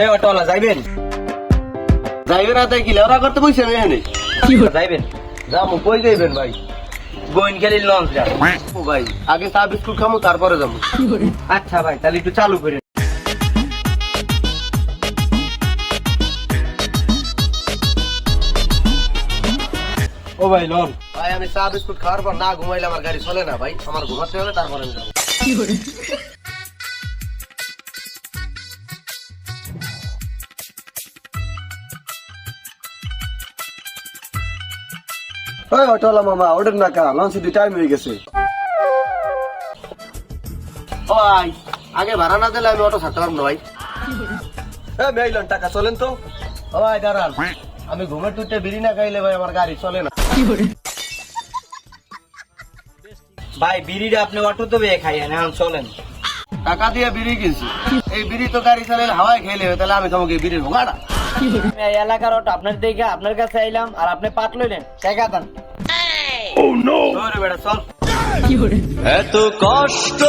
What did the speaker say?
এই অটোওয়ালা যাইবেন? যাইবেন আদায় কি লেওরা করতে বসে আমি এখানে যাইবেন? যাবো কই যাইবেন ভাই? গোয়েনখালির লঞ্চ যা। ও ভাই আগে চা বিস্কুট খামো তারপরে যাবো। আচ্ছা ভাই, তাহলে একটু চালু করেন। ও ভাই লন। ভাই আমি চা বিস্কুট খাওয়ার পর না ঘুমাইলে আমার গাড়ি চলে না ভাই, আমার ঘুমাতে হবে তারপরে আমি যাবো। ওই অটোওয়ালা মামা ওঠেন না কা, লঞ্চে দি টাইম হয়ে গেছে। ও ভাই আগে ভাড়া না দিলে আমি অটো ছাড়তে পারবো না ভাই। মেইলন টাকা চলেন তো। ও ভাই দাঁড়ান, আমি ঘুমের টুটে বিড়ি না খাইলে ভাই আমার গাড়ি চলে না। ভাই বিড়িটা আপনি অটোতে বেয়ে খাইয়েন, এখন চলেন। টাকা দিয়ে বিড়ি কিনছি, এই বিড়ি তো গাড়ি চালালে হাওয়ায় খেলে তাহলে আমি তোমাকে বিড়ির ভোগাড়া। এই এলাকার অটো আপনার দিকে আপনার কাছে আইলাম, আর আপনি পাট লইলেন টাকা দেন। বেটা চল। এত কষ্ট